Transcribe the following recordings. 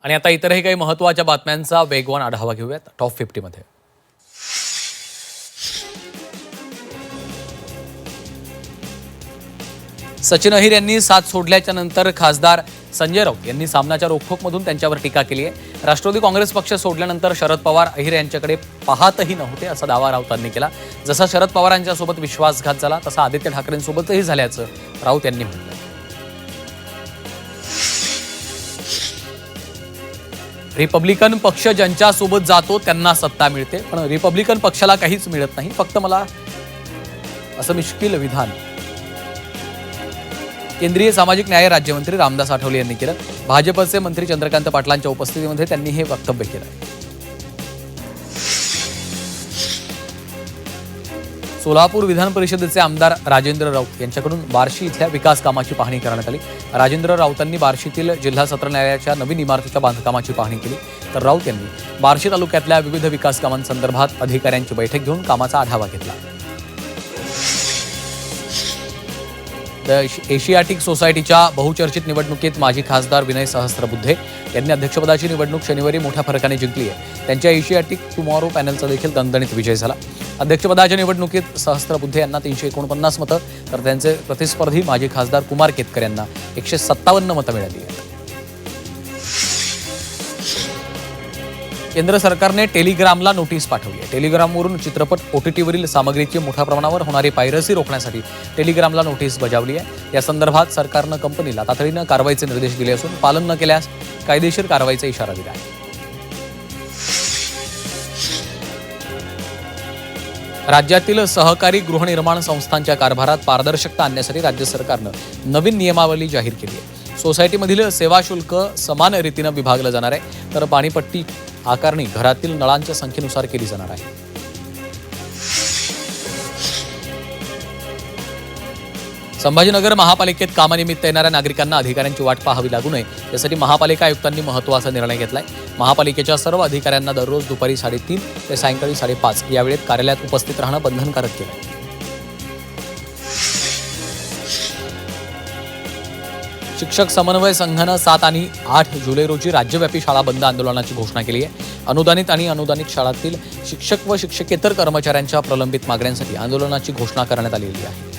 आणि आता इतरही काही महत्त्वाच्या बातम्यांचा वेगवान आढावा घेऊयात टॉप 50 मध्ये. सचिन अहिर यांनी साथ सोडल्याच्या नंतर खासदार संजय राऊत यांनी सामनाच्या रोखोकमधून त्यांच्यावर टीका केली आहे. राष्ट्रवादी काँग्रेस पक्ष सोडल्यानंतर शरद पवार अहिर यांच्याकडे पाहतही नव्हते असा दावा राऊतांनी केला. जसा शरद पवारांच्यासोबत विश्वासघात झाला तसा आदित्य ठाकरेंसोबतही झाल्याचं राऊत यांनी म्हटलं. रिपब्लिकन पक्ष ज्यांच्यासोबत जातो त्यांना सत्ता मिळते, पण रिपब्लिकन पक्षाला काहीच मिळत नाही, फक्त मला, असं मिश्किल विधान केंद्रीय सामाजिक न्याय राज्यमंत्री रामदास आठवले यांनी केलं. भाजपचे मंत्री चंद्रकांत पाटलांच्या उपस्थितीमध्ये त्यांनी हे वक्तव्य केलं. सोलापूर विधान परिषदेचे आमदार राजेंद्र राऊत यांच्याकडून बार्शी इथल्या विकास कामाची पाहणी करण्यात आली. राजेंद्र राऊतांनी बार्शीतील जिल्हा सत्र न्यायालयाच्या नवीन इमारतीच्या बांधकामाची पाहणी केली, तर राऊत यांनी बार्शी तालुक्यातल्या विविध विकास कामांसंदर्भात अधिकाऱ्यांची बैठक घेऊन कामाचा आढावा घेतला. एशियाटिक सोसायटीच्या बहुचर्चित निवडणुकीत माजी खासदार विनय सहस्त्रबुद्धे यांनी अध्यक्षपदाची निवडणूक शनिवारी मोठ्या फरकाने जिंकली आहे. त्यांच्या एशियाटिक टुमॉरो पॅनलचा देखील दणदणीत विजय झाला. अध्यक्षपदाच्या निवडणुकीत सहस्त्रबुद्धे यांना 349 मतं, तर त्यांचे प्रतिस्पर्धी माजी खासदार कुमार केतकर यांना 157 मतं मिळाली आहेत. केंद्र सरकारने टेलिग्रामला नोटीस पाठवली आहे. टेलिग्रामवरून चित्रपट OTTवरील सामग्रीची मोठ्या प्रमाणावर होणारी पायरसी रोखण्यासाठी टेलिग्रामला नोटीस बजावली आहे. या संदर्भात सरकारनं कंपनीला तातडीनं कारवाईचे निर्देश दिले असून पालन न केल्यास कायदेशीर कारवाईचा इशारा दिला आहे. राज्यातील सहकारी गृहनिर्माण संस्थांच्या कारभारात पारदर्शकता आणण्यासाठी राज्य सरकारनं नवीन नियमावली जाहीर केली आहे. सोसायटीमधील सेवा शुल्क समान रीतीनं विभागलं जाणार आहे, तर पाणीपट्टी आकारणी घरातील नळांच्या संख्येनुसार केली जाणार आहे. संभाजीनगर महापालिकेत कामानिमित्त येणाऱ्या नागरिकांना अधिकाऱ्यांची वाट पाहावी लागू नये यासाठी महापालिका आयुक्तांनी महत्त्वाचा निर्णय घेतलाय. महापालिकेच्या सर्व अधिकाऱ्यांना दररोज दुपारी 3:30 ते सायंकाळी 5:30 या वेळेत कार्यालयात उपस्थित राहणं बंधनकारक केलं आहे. शिक्षक समन्वय संघानं 7 आणि 8 जुलै रोजी राज्यव्यापी शाळा बंद आंदोलनाची घोषणा केली आहे. अनुदानित आणि अनुदानित शाळांतील शिक्षक व शिक्षकेतर कर्मचाऱ्यांच्या प्रलंबित मागण्यांसाठी आंदोलनाची घोषणा करण्यात आलेली आहे.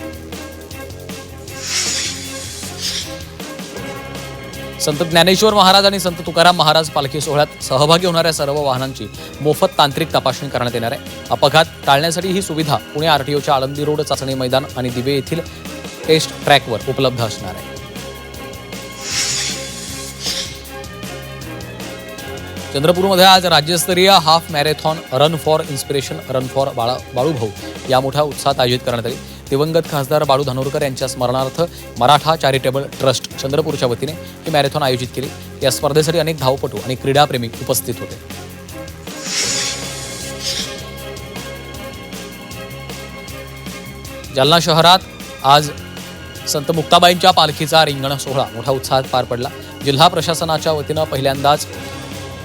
संत ज्ञानेश्वर महाराज आणि संत तुकाराम महाराज पालखी सोहळ्यात सहभागी होणाऱ्या सर्व वाहनांची मोफत तांत्रिक तपासणी करण्यात येणार आहे. अपघात टाळण्यासाठी ही सुविधा पुणे RTOच्या आळंदी रोड चाचणी मैदान आणि दिवे येथील टेस्ट ट्रॅकवर उपलब्ध असणार आहे. चंद्रपूरमध्ये आज राज्यस्तरीय half marathon run for inspiration run for Balubhau या मोठ्या उत्साहात आयोजित करण्यात आली. दिवंगत खासदार बाळू धानोरकर यांच्या स्मरणार्थ मराठा चॅरिटेबल ट्रस्ट चंद्रपूरच्या वतीने ही मॅरेथॉन आयोजित केली. या स्पर्धेसाठी अनेक धावपटू आणि क्रीडाप्रेमी उपस्थित होते. जालना शहरात आज संत मुक्ताबाईंच्या पालखीचा रिंगण सोहळा मोठ्या उत्साहात पार पडला. जिल्हा प्रशासनाच्या वतीनं पहिल्यांदाच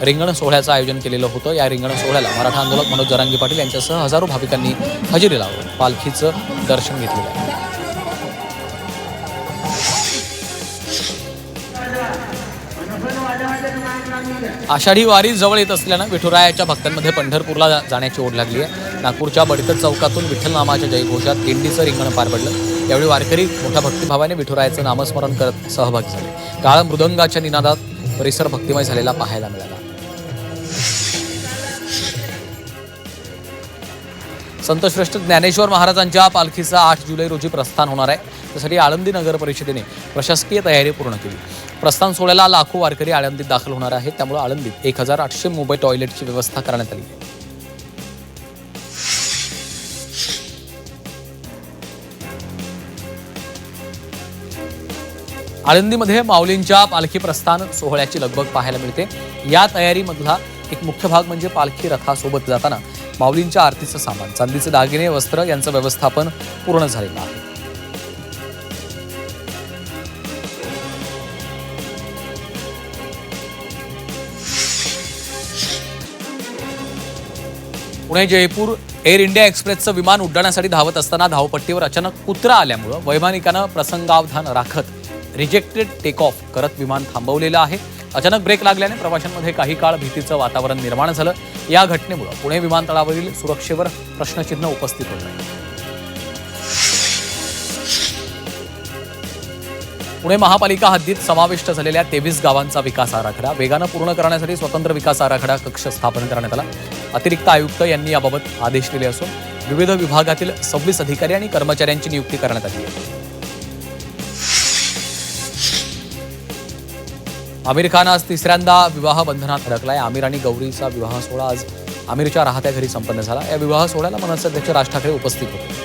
रिंगण सोहळ्याचं आयोजन केलेलं होतं. या रिंगण सोहळ्याला मराठा आंदोलक मनोज जरांगे पाटील यांच्यासह हजारो भाविकांनी हजेरी लावून पालखीचं दर्शन घेतलेलं आहे. आषाढी वारी जवळ येत असल्यानं विठुरायाच्या भक्तांमध्ये पंढरपूरला जाण्याची ओढ लागली आहे. नागपूरच्या बडकत चौकातून विठ्ठल नामाच्या जयघोषात दिंडीचं रिंगण पार पडलं. यावेळी वारकरी मोठ्या भक्तिभावाने विठुरायाचं नामस्मरण करत सहभागी झाले. काळ मृदंगाच्या निनादात परिसर भक्तिमय झालेला पाहायला मिळाला. संतश्रेष्ठ ज्ञानेश्वर महाराजांच्या पालखीचा 8 जुलै रोजी प्रस्थान होणार आहे. त्यासाठी आळंदी नगर परिषदेने प्रशासकीय तयारी पूर्ण केली. प्रस्थान सोहळ्याला लाखो वारकरी आळंदीत दाखल होणार आहेत. त्यामुळे आळंदीत 1800 मोबाईल टॉयलेटची व्यवस्था करण्यात आली आहे. आळंदीमध्ये माऊलींच्या पालखी प्रस्थान सोहळ्याची लगबग पाहायला मिळते. या तयारीमधला एक मुख्य भाग म्हणजे पालखी रथासोबत जाताना माऊलींच्या आरतीचं सामान, चांदीचे दागिने, वस्त्र यांचं व्यवस्थापन पूर्ण झालेलं आहे. पुणे जयपूर एअर इंडिया एक्सप्रेसचं विमान उड्डाणासाठी धावत असताना धावपट्टीवर अचानक कुत्रा आल्यामुळे वैमानिकानं प्रसंगावधान राखत रिजेक्टेड टेक ऑफ करत विमान थांबवलेलं आहे. अचानक ब्रेक लागल्याने प्रवाशांमध्ये काही काळ भीतीचं वातावरण निर्माण झालं. या घटनेमुळे पुणे विमानतळावरील सुरक्षेवर प्रश्नचिन्ह उपस्थित होत आहे. पुणे महापालिका हद्दीत समाविष्ट झालेल्या 23 गावांचा विकास आराखडा वेगानं पूर्ण करण्यासाठी स्वतंत्र विकास आराखडा कक्ष स्थापन करण्यात आला. अतिरिक्त आयुक्त यांनी याबाबत आदेश दिले असून विविध विभागातील 26 अधिकारी आणि कर्मचाऱ्यांची नियुक्ती करण्यात आली आहे. आमिर खान आज तिसऱ्यांदा विवाह बंधनात अडकलाय. आमिर आणि गौरीचा विवाह सोहळा आज आमिरच्या राहत्या घरी संपन्न झाला. या विवाह सोहळ्याला मनसे अध्यक्ष राज ठाकरे उपस्थित होते.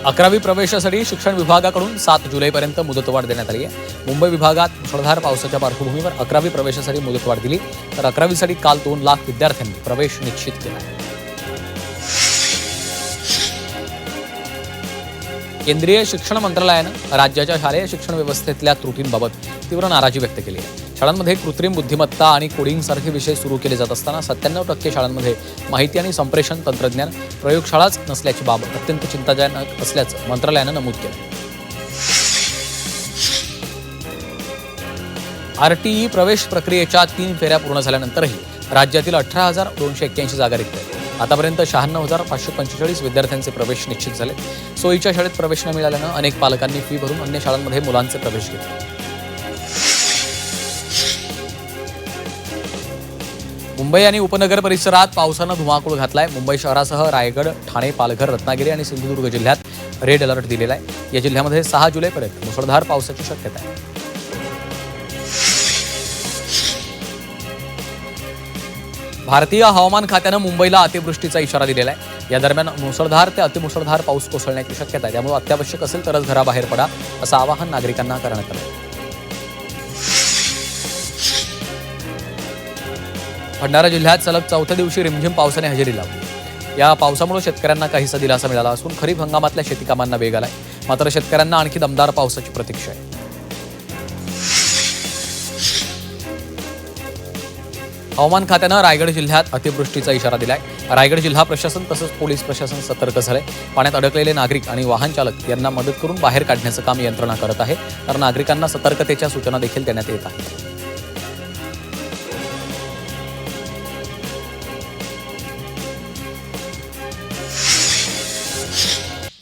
11वी प्रवेशासाठी शिक्षण विभागाकडून 7 जुलैपर्यंत मुदतवाढ देण्यात आली आहे. मुंबई विभागात मुसळधार पावसाच्या पार्श्वभूमीवर 11वी प्रवेशासाठी मुदतवाढ दिली, तर 11वीसाठी काल 2 लाख विद्यार्थ्यांनी प्रवेश निश्चित केला. केंद्रीय शिक्षण मंत्रालयानं राज्याच्या शालेय शिक्षण व्यवस्थेतल्या त्रुटींबाबत तीव्र नाराजी व्यक्त केली आहे. शाळांमध्ये कृत्रिम बुद्धिमत्ता आणि कोडिंगसारखे विषय सुरू केले जात असताना 97% शाळांमध्ये माहिती आणि संप्रेषण तंत्रज्ञान प्रयोगशाळाच नसल्याची बाब अत्यंत चिंताजनक असल्याचं मंत्रालयानं नमूद केलं. RTE प्रवेश प्रक्रियेच्या 3 फेऱ्या पूर्ण झाल्यानंतरही राज्यातील 18,281 जागा रिक्त आहेत. आतापर्यंत 96,545 विद्यार्थ्यांचे प्रवेश निश्चित झाले. सोयीच्या शाळेत प्रवेश न मिळाल्यानं अनेक पालकांनी फी भरून अन्य शाळांमध्ये मुलांचे प्रवेश घेतले. मुंबई आणि उपनगर परिसरात पावसानं धुमाकूळ घातलाय. मुंबई शहरासह रायगड, ठाणे, पालघर, रत्नागिरी आणि सिंधुदुर्ग जिल्ह्यात रेड अलर्ट दिलेला आहे. या जिल्ह्यामध्ये 6 जुलैपर्यंत मुसळधार पावसाची शक्यता आहे. भारतीय हवामान खात्यानं मुंबईला अतिवृष्टीचा इशारा दिलेला आहे. या दरम्यान मुसळधार ते अतिमुसळधार पाऊस कोसळण्याची शक्यता आहे. त्यामुळे अत्यावश्यक असेल तरच घराबाहेर पडा, असं आवाहन नागरिकांना करण्यात आलं. भंडारा जिल्ह्यात सलग 4थ्या दिवशी रिमझिम पावसाने हजेरी लावली. या पावसामुळे शेतकऱ्यांना काहीसा दिलासा मिळाला असून खरीप हंगामातल्या शेतीकामांना वेग आलाय. मात्र शेतकऱ्यांना आणखी दमदार पावसाची प्रतीक्षा आहे. हवामान खात्यानं रायगड जिल्ह्यात अतिवृष्टीचा इशारा दिलाय. रायगड जिल्हा प्रशासन तसंच पोलीस प्रशासन सतर्क झालंय. पाण्यात अडकलेले नागरिक आणि वाहन चालक यांना मदत करून बाहेर काढण्याचं काम यंत्रणा करत आहे, तर नागरिकांना सतर्कतेच्या सूचना देखील देण्यात येत आहेत.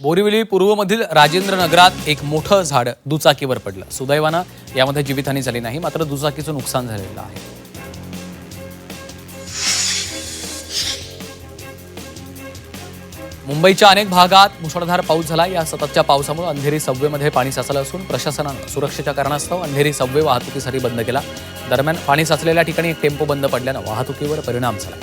बोरिवली पूर्वमधील राजेंद्र नगरात एक मोठं झाड दुचाकीवर पडलं. सुदैवानं यामध्ये जीवितहानी झाली नाही, मात्र दुचाकीचं नुकसान झालेलं आहे. मुंबईच्या अनेक भागात मुसळधार पाऊस झाला. या सततच्या पावसामुळे अंधेरी सबवेमध्ये पाणी साचलं असून प्रशासनानं सुरक्षेच्या कारणास्तव अंधेरी सबवे वाहतुकीसाठी बंद केला. दरम्यान पाणी साचलेल्या ठिकाणी एक टेम्पो बंद पडल्यानं वाहतुकीवर परिणाम झाला.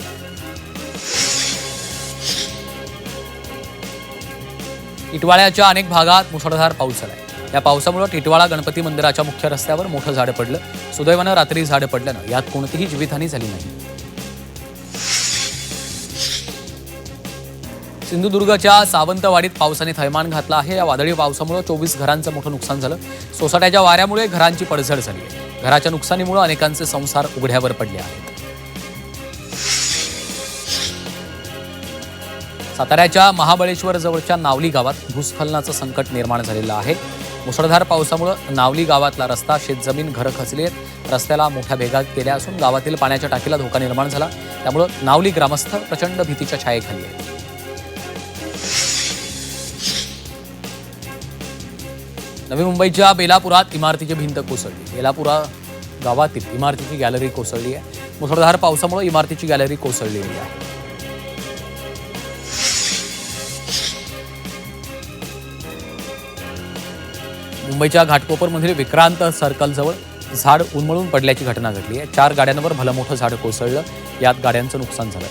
टिटवाळ्याच्या अनेक भागात मुसळधार पाऊस झाला. या पावसामुळे टिटवाळा गणपती मंदिराच्या मुख्य रस्त्यावर मोठं झाड पडलं. सुदैवानं रात्री झाड पडल्यानं यात कोणतीही जीवितहानी झाली नाही. सिंधुदुर्गच्या सावंतवाडीत पावसाने थैमान घातला आहे. या वादळी पावसामुळे 24 घरांचं मोठं नुकसान झालं. सोसाट्याच्या वाऱ्यामुळे घरांची पडझड झाली आहे. घराच्या नुकसानीमुळे अनेकांचे संसार उघड्यावर पडले आहेत. साताऱ्याच्या महाबळेश्वर जवळच्या नावली गावात भूस्खलनाचं संकट निर्माण झालेलं आहे. मुसळधार पावसामुळे नावली गावातला रस्ता, शेतजमीन, घरं खचली आहेत. रस्त्याला मोठ्या भेगा केल्या असून गावातील पाण्याच्या टाकीला धोका निर्माण झाला. त्यामुळे नावली ग्रामस्थ प्रचंड भीतीच्या छायेखाली आहेत. नवी मुंबईच्या बेलापुरात इमारतीची भिंत कोसळली. बेलापुरा गावातील इमारतीची गॅलरी कोसळली आहे. मुसळधार पावसामुळे इमारतीची गॅलरी कोसळलेली आहे. मुंबईच्या घाटकोपरमधील विक्रांत सर्कलजवळ झाड उन्मळून पडल्याची घटना घडली आहे. 4 गाड्यांवर भलं मोठं झाड कोसळलं. यात गाड्यांचं नुकसान झालं.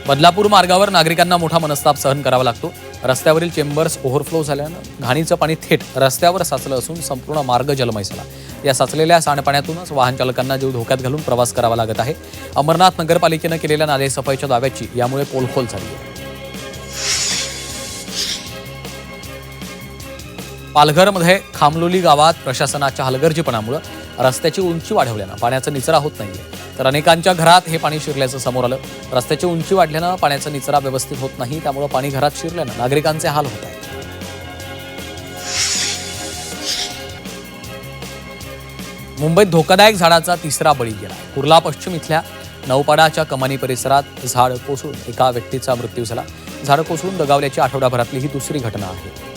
बदलापूर मार्गावर नागरिकांना मोठा मनस्ताप सहन करावा लागतो. रस्त्यावरील चेंबर्स ओव्हरफ्लो झाल्यानं घाणीचं पाणी थेट रस्त्यावर साचलं असून संपूर्ण मार्ग जलमय झाला. या साचलेल्या सांडपाण्यातूनच वाहन चालकांना जीव धोक्यात घालून प्रवास करावा लागत आहे. अमरनाथ नगरपालिकेनं केलेल्या नालेसफाईच्या दाव्याची यामुळे पोलखोल झाली आहे. पालघरमध्ये खामलोली गावात प्रशासनाच्या हलगर्जीपणामुळे रस्त्याची उंची वाढवल्यानं पाण्याचा निचरा होत नाहीये. तर अनेकांच्या घरात हे पाणी शिरल्याचं समोर आलं. रस्त्याची उंची वाढल्यानं पाण्याचा निचरा व्यवस्थित होत नाही, त्यामुळे पाणी घरात शिरल्यानं नागरिकांचे हाल होत आहेत. मुंबईत धोकादायक झाडाचा तिसरा बळी गेला. कुर्ला पश्चिम इथल्या नौपाडाच्या कमानी परिसरात झाड कोसळून एका व्यक्तीचा मृत्यू झाला. झाड कोसळून दगावल्याची आठवडाभरातली ही दुसरी घटना आहे.